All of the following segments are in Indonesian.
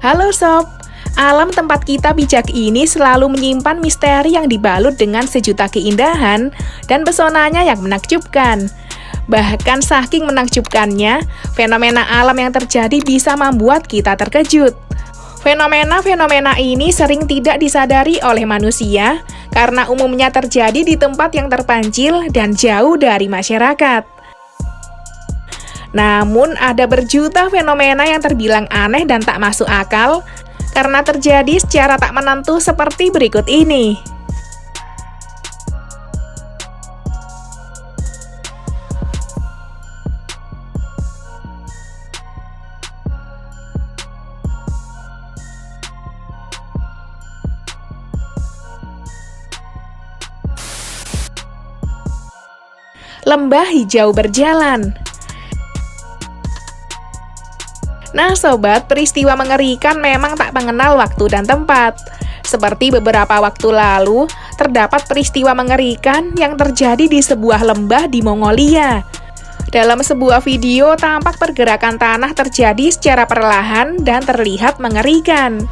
Halo Sob, alam tempat kita bijak ini selalu menyimpan misteri yang dibalut dengan sejuta keindahan dan pesonanya yang menakjubkan. Bahkan saking menakjubkannya, fenomena alam yang terjadi bisa membuat kita terkejut. Fenomena-fenomena ini sering tidak disadari oleh manusia karena umumnya terjadi di tempat yang terpencil dan jauh dari masyarakat. Namun, ada berjuta fenomena yang terbilang aneh dan tak masuk akal karena terjadi secara tak menentu seperti berikut ini. Lembah hijau berjalan. Nah sobat, peristiwa mengerikan memang tak mengenal waktu dan tempat. Seperti beberapa waktu lalu, terdapat peristiwa mengerikan yang terjadi di sebuah lembah di Mongolia. Dalam sebuah video, tampak pergerakan tanah terjadi secara perlahan dan terlihat mengerikan.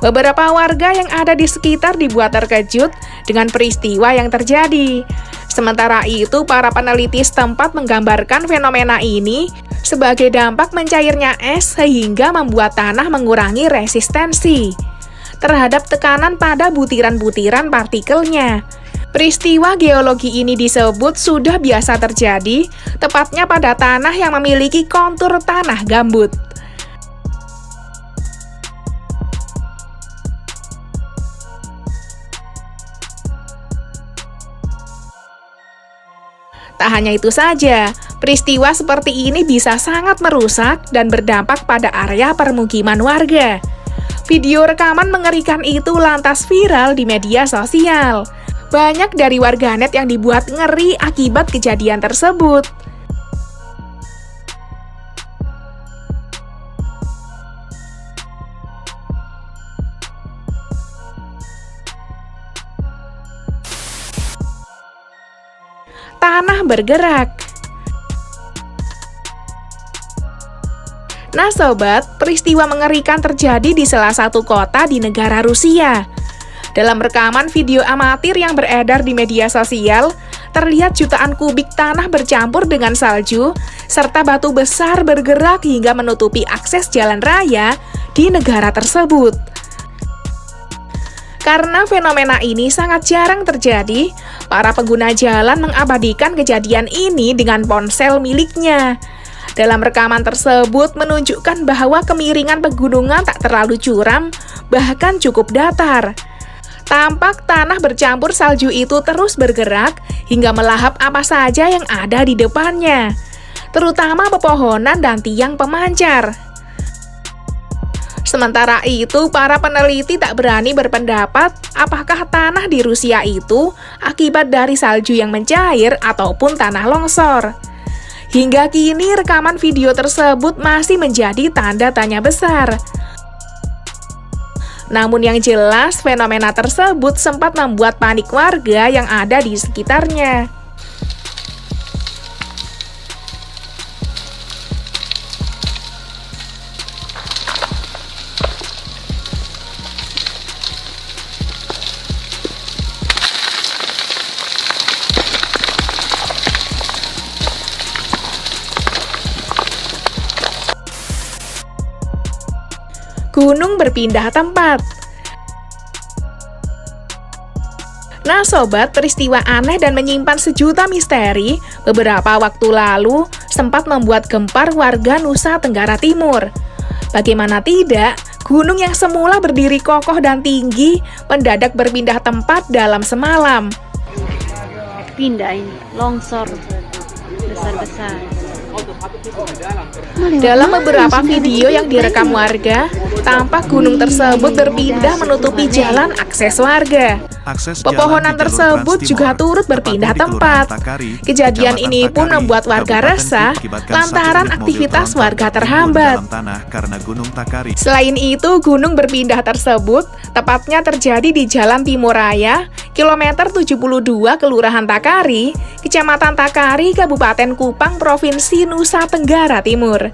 Beberapa warga yang ada di sekitar dibuat terkejut dengan peristiwa yang terjadi. Sementara itu, para peneliti setempat menggambarkan fenomena ini sebagai dampak mencairnya es sehingga membuat tanah mengurangi resistensi terhadap tekanan pada butiran-butiran partikelnya. Peristiwa geologi ini disebut sudah biasa terjadi, tepatnya pada tanah yang memiliki kontur tanah gambut. Tak hanya itu saja, peristiwa seperti ini bisa sangat merusak dan berdampak pada area permukiman warga. Video rekaman mengerikan itu lantas viral di media sosial. Banyak dari warganet yang dibuat ngeri akibat kejadian tersebut. Tanah bergerak. Nah sobat, peristiwa mengerikan terjadi di salah satu kota di negara Rusia. Dalam rekaman video amatir yang beredar di media sosial, terlihat jutaan kubik tanah bercampur dengan salju, serta batu besar bergerak hingga menutupi akses jalan raya di negara tersebut. Karena fenomena ini sangat jarang terjadi, para pengguna jalan mengabadikan kejadian ini dengan ponsel miliknya. Dalam rekaman tersebut menunjukkan bahwa kemiringan pegunungan tak terlalu curam, bahkan cukup datar. Tampak tanah bercampur salju itu terus bergerak hingga melahap apa saja yang ada di depannya, terutama pepohonan dan tiang pemancar. Sementara itu, para peneliti tak berani berpendapat apakah tanah di Rusia itu akibat dari salju yang mencair ataupun tanah longsor. Hingga kini, rekaman video tersebut masih menjadi tanda tanya besar. Namun yang jelas, fenomena tersebut sempat membuat panik warga yang ada di sekitarnya. Gunung berpindah tempat. Nah sobat, peristiwa aneh dan menyimpan sejuta misteri beberapa waktu lalu sempat membuat gempar warga Nusa Tenggara Timur. Bagaimana tidak, gunung yang semula berdiri kokoh dan tinggi mendadak berpindah tempat dalam semalam. Pindah ini, longsor besar-besar. Dalam beberapa video yang direkam warga, tampak gunung tersebut berpindah menutupi jalan akses warga. Pepohonan tersebut juga turut berpindah tempat. Kejadian ini pun membuat warga resah lantaran aktivitas warga terhambat. Selain itu, gunung berpindah tersebut tepatnya terjadi di Jalan Timur Raya, kilometer 72 Kelurahan Takari, Kecamatan Takari, Kabupaten Kupang, Provinsi Nusa Tenggara Timur.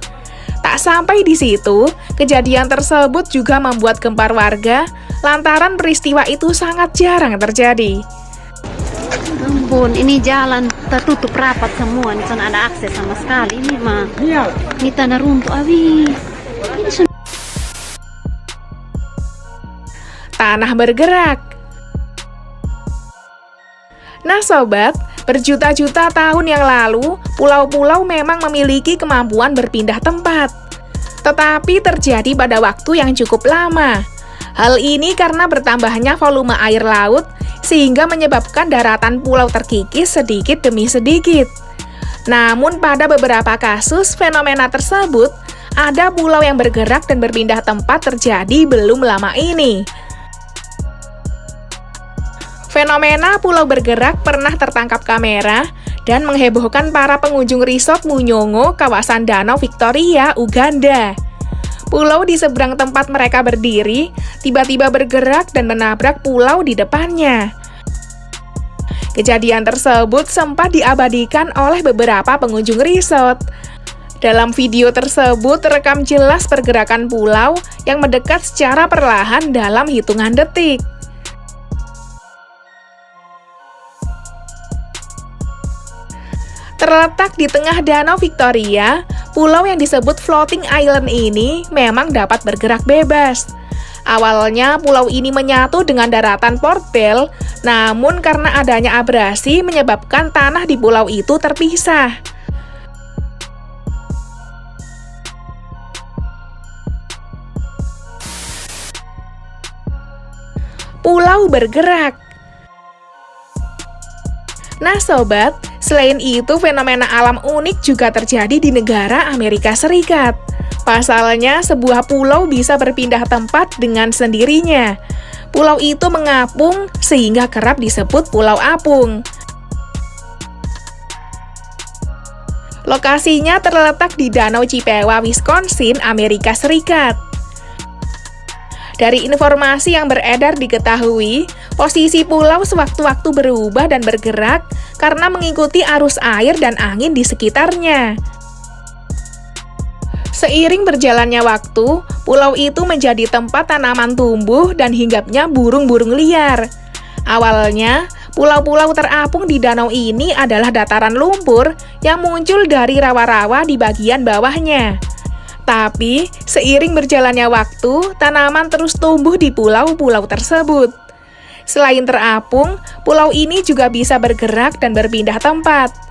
Tak sampai di situ, kejadian tersebut juga membuat gempar warga lantaran peristiwa itu sangat jarang terjadi. Ampun, ini jalan tertutup rapat semua, ini sana ada akses sama sekali. Ini mah, ini tanah runtuh, abi. Ini Tanah bergerak. Nah sobat, berjuta-juta tahun yang lalu, pulau-pulau memang memiliki kemampuan berpindah tempat. Tetapi terjadi pada waktu yang cukup lama. Hal ini karena bertambahnya volume air laut, sehingga menyebabkan daratan pulau terkikis sedikit demi sedikit. Namun pada beberapa kasus, fenomena tersebut, ada pulau yang bergerak dan berpindah tempat terjadi belum lama ini. Fenomena pulau bergerak pernah tertangkap kamera dan menghebohkan para pengunjung resort Munyongo, kawasan Danau Victoria, Uganda. Pulau di seberang tempat mereka berdiri tiba-tiba bergerak dan menabrak pulau di depannya. Kejadian tersebut sempat diabadikan oleh beberapa pengunjung resort. Dalam video tersebut terekam jelas pergerakan pulau yang mendekat secara perlahan dalam hitungan detik. Terletak di tengah Danau Victoria, pulau yang disebut floating island ini memang dapat bergerak bebas. Awalnya pulau ini menyatu dengan daratan Port Bell, namun karena adanya abrasi menyebabkan tanah di pulau itu terpisah. Pulau bergerak. Nah sobat, selain itu fenomena alam unik juga terjadi di negara Amerika Serikat. Pasalnya, sebuah pulau bisa berpindah tempat dengan sendirinya. Pulau itu mengapung sehingga kerap disebut Pulau Apung. Lokasinya terletak di Danau Chippewa, Wisconsin, Amerika Serikat. Dari informasi yang beredar diketahui, posisi pulau sewaktu-waktu berubah dan bergerak karena mengikuti arus air dan angin di sekitarnya. Seiring berjalannya waktu, pulau itu menjadi tempat tanaman tumbuh dan hinggapnya burung-burung liar. Awalnya, pulau-pulau terapung di danau ini adalah dataran lumpur yang muncul dari rawa-rawa di bagian bawahnya. Tapi, seiring berjalannya waktu, tanaman terus tumbuh di pulau-pulau tersebut. Selain terapung, pulau ini juga bisa bergerak dan berpindah tempat.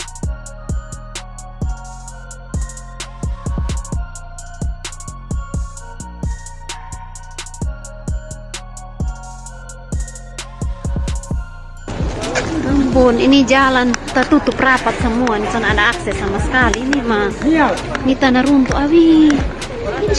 ampun, ini jalan tertutup rapat semua, ini sana ada akses sama sekali. Ini mah, ini tanah runtuh, abi. Ini